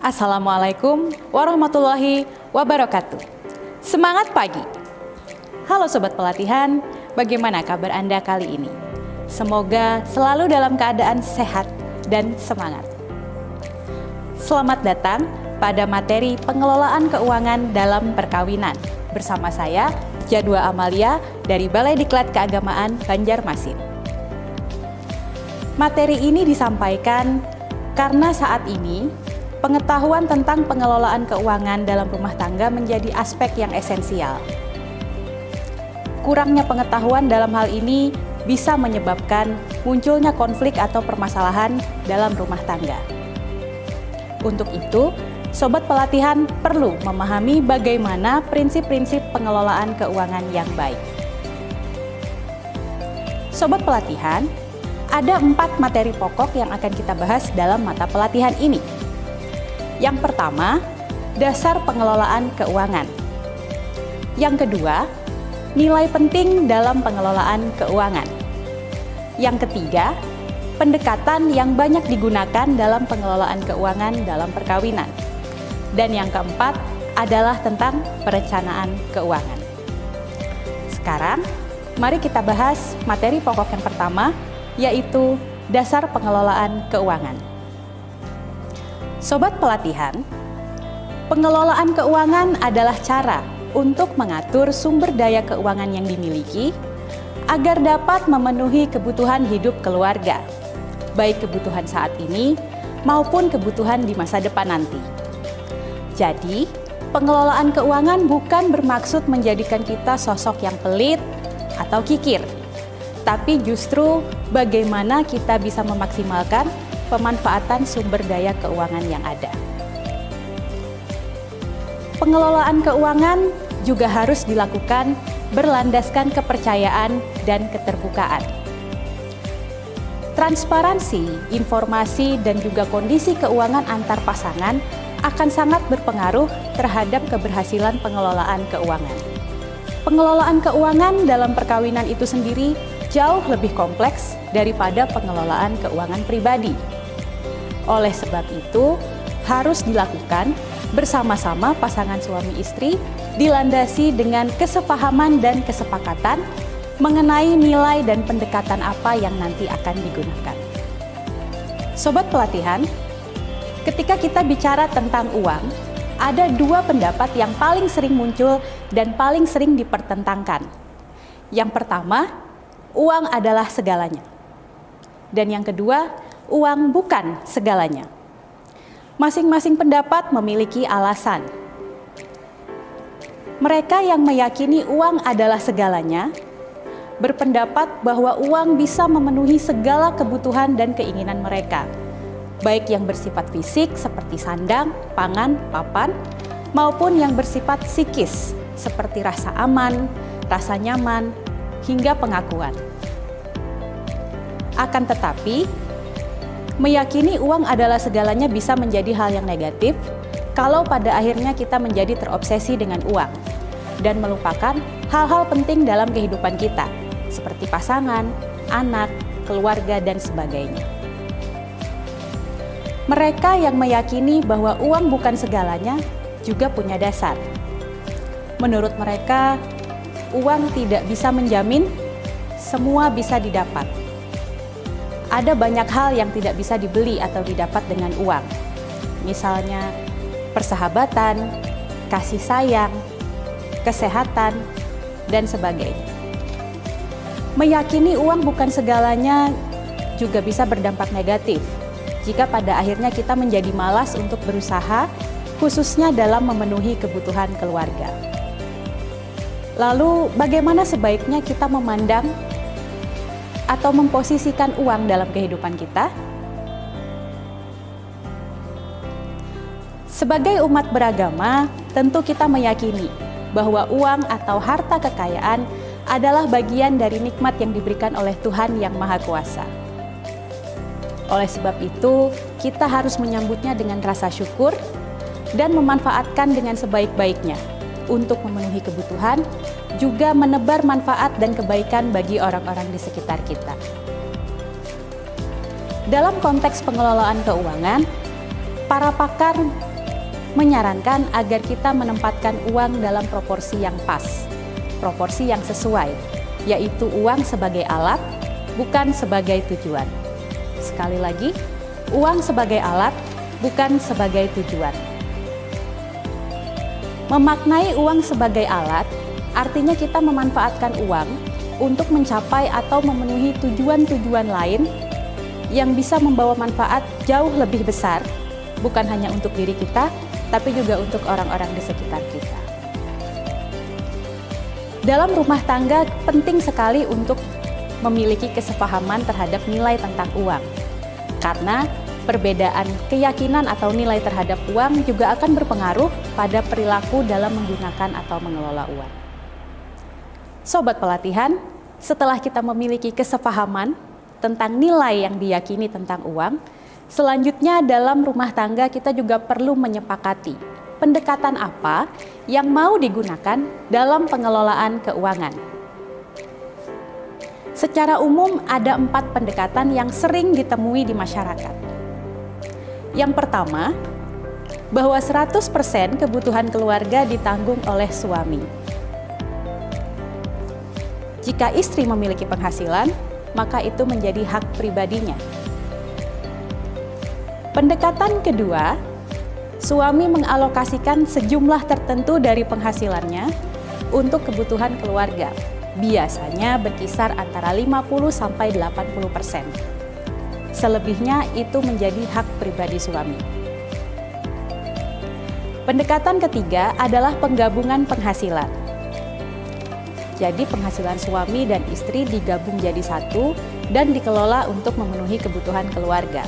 Assalamualaikum warahmatullahi wabarakatuh. Semangat pagi. Halo Sobat Pelatihan, bagaimana kabar Anda kali ini? Semoga selalu dalam keadaan sehat dan semangat. Selamat datang pada materi pengelolaan keuangan dalam perkawinan. Bersama saya, Jadwa Amalia dari Balai Diklat Keagamaan Banjarmasin. Materi ini disampaikan karena saat ini pengetahuan tentang pengelolaan keuangan dalam rumah tangga menjadi aspek yang esensial. Kurangnya pengetahuan dalam hal ini bisa menyebabkan munculnya konflik atau permasalahan dalam rumah tangga. Untuk itu, Sobat Pelatihan perlu memahami bagaimana prinsip-prinsip pengelolaan keuangan yang baik. Sobat Pelatihan, ada 4 materi pokok yang akan kita bahas dalam mata pelatihan ini. Yang pertama, dasar pengelolaan keuangan. Yang kedua, nilai penting dalam pengelolaan keuangan. Yang ketiga, pendekatan yang banyak digunakan dalam pengelolaan keuangan dalam perkawinan. Dan yang keempat adalah tentang perencanaan keuangan. Sekarang, mari kita bahas materi pokok yang pertama, yaitu dasar pengelolaan keuangan. Sobat Pelatihan, pengelolaan keuangan adalah cara untuk mengatur sumber daya keuangan yang dimiliki agar dapat memenuhi kebutuhan hidup keluarga, baik kebutuhan saat ini maupun kebutuhan di masa depan nanti. Jadi, pengelolaan keuangan bukan bermaksud menjadikan kita sosok yang pelit atau kikir, tapi justru bagaimana kita bisa memaksimalkan pemanfaatan sumber daya keuangan yang ada. Pengelolaan keuangan juga harus dilakukan berlandaskan kepercayaan dan keterbukaan. Transparansi, informasi, dan juga kondisi keuangan antar pasangan akan sangat berpengaruh terhadap keberhasilan pengelolaan keuangan. Pengelolaan keuangan dalam perkawinan itu sendiri jauh lebih kompleks daripada pengelolaan keuangan pribadi. Oleh sebab itu, harus dilakukan bersama-sama pasangan suami istri, dilandasi dengan kesepahaman dan kesepakatan mengenai nilai dan pendekatan apa yang nanti akan digunakan. Sobat Pelatihan, ketika kita bicara tentang uang, ada 2 pendapat yang paling sering muncul dan paling sering dipertentangkan. Yang pertama, uang adalah segalanya. Dan yang kedua, uang bukan segalanya. Masing-masing pendapat memiliki alasan. Mereka yang meyakini uang adalah segalanya berpendapat bahwa uang bisa memenuhi segala kebutuhan dan keinginan mereka, baik yang bersifat fisik seperti sandang, pangan, papan, maupun yang bersifat psikis seperti rasa aman, rasa nyaman, hingga pengakuan. Akan tetapi, meyakini uang adalah segalanya bisa menjadi hal yang negatif kalau pada akhirnya kita menjadi terobsesi dengan uang dan melupakan hal-hal penting dalam kehidupan kita, seperti pasangan, anak, keluarga, dan sebagainya. Mereka yang meyakini bahwa uang bukan segalanya juga punya dasar. Menurut mereka, uang tidak bisa menjamin semua bisa didapat. Ada banyak hal yang tidak bisa dibeli atau didapat dengan uang. Misalnya persahabatan, kasih sayang, kesehatan, dan sebagainya. Meyakini uang bukan segalanya juga bisa berdampak negatif jika pada akhirnya kita menjadi malas untuk berusaha, khususnya dalam memenuhi kebutuhan keluarga. Lalu, bagaimana sebaiknya kita memandang atau memposisikan uang dalam kehidupan kita? Sebagai umat beragama, tentu kita meyakini bahwa uang atau harta kekayaan adalah bagian dari nikmat yang diberikan oleh Tuhan Yang Maha Kuasa. Oleh sebab itu, kita harus menyambutnya dengan rasa syukur dan memanfaatkan dengan sebaik-baiknya untuk memenuhi kebutuhan, juga menebar manfaat dan kebaikan bagi orang-orang di sekitar kita. Dalam konteks pengelolaan keuangan, para pakar menyarankan agar kita menempatkan uang dalam proporsi yang pas, proporsi yang sesuai, yaitu uang sebagai alat, bukan sebagai tujuan. Sekali lagi, uang sebagai alat, bukan sebagai tujuan. Memaknai uang sebagai alat, artinya kita memanfaatkan uang untuk mencapai atau memenuhi tujuan-tujuan lain yang bisa membawa manfaat jauh lebih besar, bukan hanya untuk diri kita, tapi juga untuk orang-orang di sekitar kita. Dalam rumah tangga penting sekali untuk memiliki kesepahaman terhadap nilai tentang uang. Karena perbedaan keyakinan atau nilai terhadap uang juga akan berpengaruh pada perilaku dalam menggunakan atau mengelola uang. Sobat pelatihan, setelah kita memiliki kesepahaman tentang nilai yang diyakini tentang uang, selanjutnya dalam rumah tangga kita juga perlu menyepakati pendekatan apa yang mau digunakan dalam pengelolaan keuangan. Secara umum ada 4 pendekatan yang sering ditemui di masyarakat. Yang pertama, bahwa 100% kebutuhan keluarga ditanggung oleh suami. Jika istri memiliki penghasilan, maka itu menjadi hak pribadinya. Pendekatan kedua, suami mengalokasikan sejumlah tertentu dari penghasilannya untuk kebutuhan keluarga. Biasanya berkisar antara 50-80%. Selebihnya itu menjadi hak pribadi suami. Pendekatan ketiga adalah penggabungan penghasilan. Jadi penghasilan suami dan istri digabung jadi satu dan dikelola untuk memenuhi kebutuhan keluarga.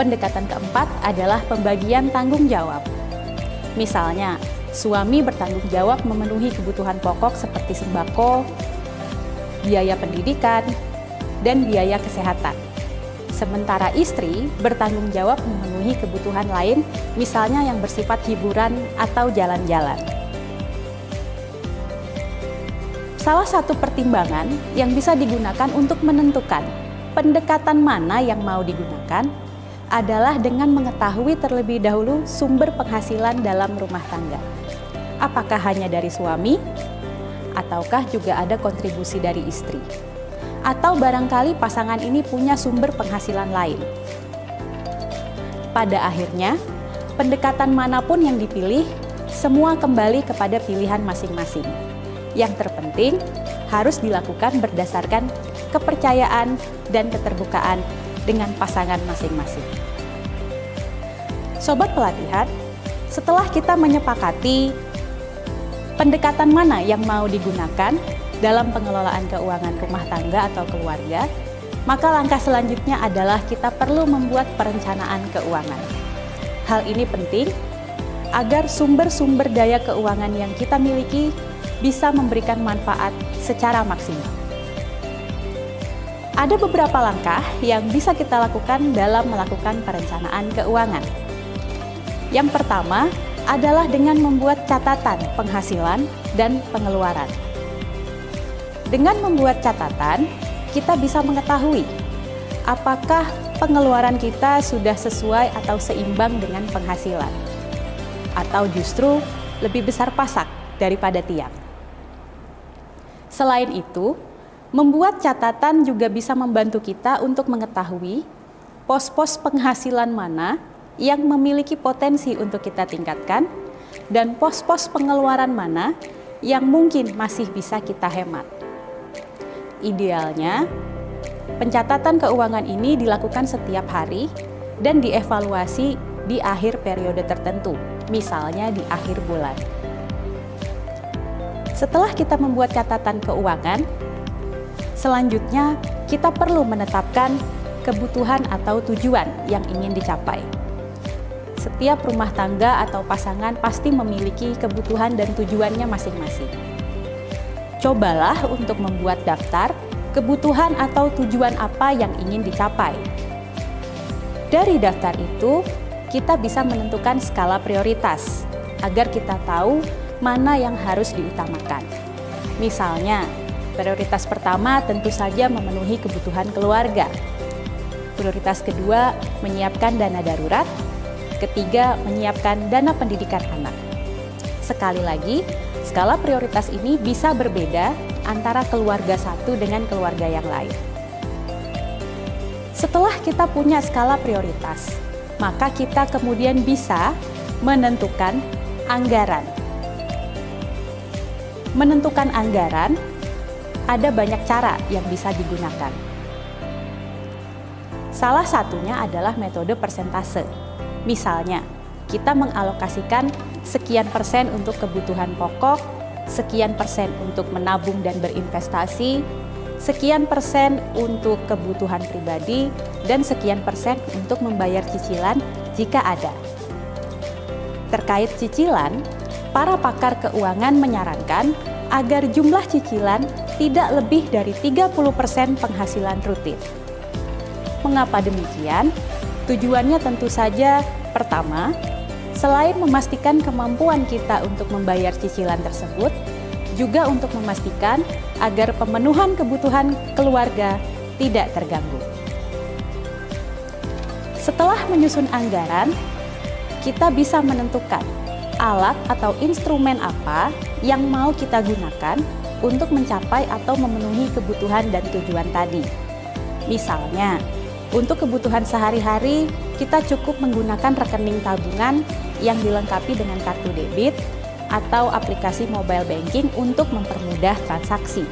Pendekatan keempat adalah pembagian tanggung jawab. Misalnya, suami bertanggung jawab memenuhi kebutuhan pokok seperti sembako, biaya pendidikan, dan biaya kesehatan. Sementara istri bertanggung jawab memenuhi kebutuhan lain, misalnya yang bersifat hiburan atau jalan-jalan. Salah satu pertimbangan yang bisa digunakan untuk menentukan pendekatan mana yang mau digunakan adalah dengan mengetahui terlebih dahulu sumber penghasilan dalam rumah tangga. Apakah hanya dari suami, ataukah juga ada kontribusi dari istri? Atau barangkali pasangan ini punya sumber penghasilan lain. Pada akhirnya, pendekatan manapun yang dipilih, semua kembali kepada pilihan masing-masing. Yang terpenting harus dilakukan berdasarkan kepercayaan dan keterbukaan dengan pasangan masing-masing. Sobat pelatihan, setelah kita menyepakati pendekatan mana yang mau digunakan dalam pengelolaan keuangan rumah tangga atau keluarga, maka langkah selanjutnya adalah kita perlu membuat perencanaan keuangan. Hal ini penting agar sumber-sumber daya keuangan yang kita miliki bisa memberikan manfaat secara maksimal. Ada beberapa langkah yang bisa kita lakukan dalam melakukan perencanaan keuangan. Yang pertama adalah dengan membuat catatan penghasilan dan pengeluaran. Dengan membuat catatan, kita bisa mengetahui apakah pengeluaran kita sudah sesuai atau seimbang dengan penghasilan, atau justru lebih besar pasak daripada tiang. Selain itu, membuat catatan juga bisa membantu kita untuk mengetahui pos-pos penghasilan mana yang memiliki potensi untuk kita tingkatkan dan pos-pos pengeluaran mana yang mungkin masih bisa kita hemat. Idealnya, pencatatan keuangan ini dilakukan setiap hari dan dievaluasi di akhir periode tertentu, misalnya di akhir bulan. Setelah kita membuat catatan keuangan, selanjutnya kita perlu menetapkan kebutuhan atau tujuan yang ingin dicapai. Setiap rumah tangga atau pasangan pasti memiliki kebutuhan dan tujuannya masing-masing. Cobalah untuk membuat daftar kebutuhan atau tujuan apa yang ingin dicapai. Dari daftar itu, kita bisa menentukan skala prioritas agar kita tahu mana yang harus diutamakan. Misalnya, prioritas pertama tentu saja memenuhi kebutuhan keluarga. Prioritas kedua, menyiapkan dana darurat. ketiga, menyiapkan dana pendidikan anak. Sekali lagi, skala prioritas ini bisa berbeda antara keluarga satu dengan keluarga yang lain. Setelah kita punya skala prioritas, maka kita kemudian bisa menentukan anggaran. Menentukan anggaran, ada banyak cara yang bisa digunakan. Salah satunya adalah metode persentase. Misalnya, kita mengalokasikan sekian persen untuk kebutuhan pokok, sekian persen untuk menabung dan berinvestasi, sekian persen untuk kebutuhan pribadi, dan sekian persen untuk membayar cicilan jika ada. Terkait cicilan, para pakar keuangan menyarankan agar jumlah cicilan tidak lebih dari 30% penghasilan rutin. Mengapa demikian? Tujuannya tentu saja, pertama, selain memastikan kemampuan kita untuk membayar cicilan tersebut, juga untuk memastikan agar pemenuhan kebutuhan keluarga tidak terganggu. Setelah menyusun anggaran, kita bisa menentukan alat atau instrumen apa yang mau kita gunakan untuk mencapai atau memenuhi kebutuhan dan tujuan tadi. Misalnya, untuk kebutuhan sehari-hari, kita cukup menggunakan rekening tabungan yang dilengkapi dengan kartu debit atau aplikasi mobile banking untuk mempermudah transaksi.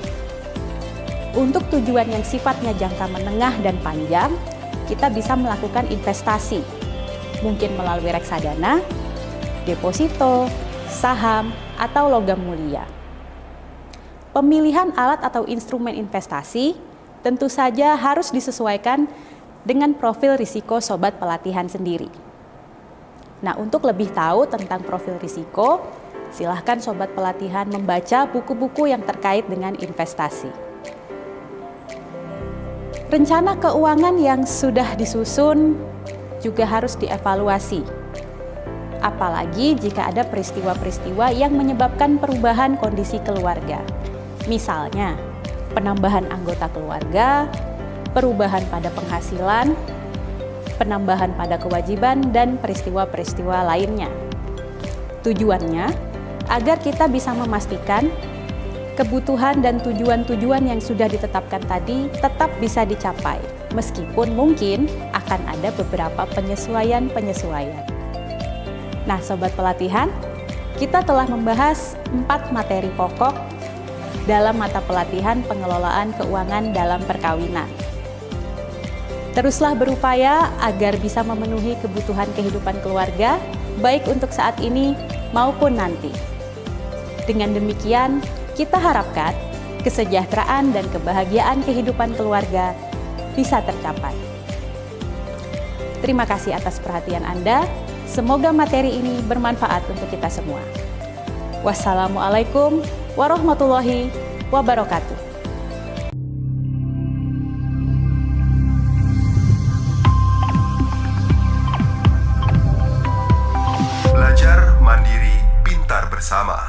Untuk tujuan yang sifatnya jangka menengah dan panjang, kita bisa melakukan investasi, mungkin melalui reksadana, deposito, saham, atau logam mulia. Pemilihan alat atau instrumen investasi tentu saja harus disesuaikan dengan profil risiko sobat pelatihan sendiri. Nah, untuk lebih tahu tentang profil risiko, silahkan sobat pelatihan membaca buku-buku yang terkait dengan investasi. Rencana keuangan yang sudah disusun juga harus dievaluasi. Apalagi jika ada peristiwa-peristiwa yang menyebabkan perubahan kondisi keluarga. Misalnya, penambahan anggota keluarga, perubahan pada penghasilan, penambahan pada kewajiban, dan peristiwa-peristiwa lainnya. Tujuannya, agar kita bisa memastikan kebutuhan dan tujuan-tujuan yang sudah ditetapkan tadi tetap bisa dicapai, meskipun mungkin akan ada beberapa penyesuaian-penyesuaian. Nah, sobat pelatihan, kita telah membahas 4 materi pokok dalam mata pelatihan pengelolaan keuangan dalam perkawinan. Teruslah berupaya agar bisa memenuhi kebutuhan kehidupan keluarga, baik untuk saat ini maupun nanti. Dengan demikian, kita harapkan kesejahteraan dan kebahagiaan kehidupan keluarga bisa tercapai. Terima kasih atas perhatian Anda. Semoga materi ini bermanfaat untuk kita semua. Wassalamualaikum warahmatullahi wabarakatuh. Belajar mandiri, pintar bersama.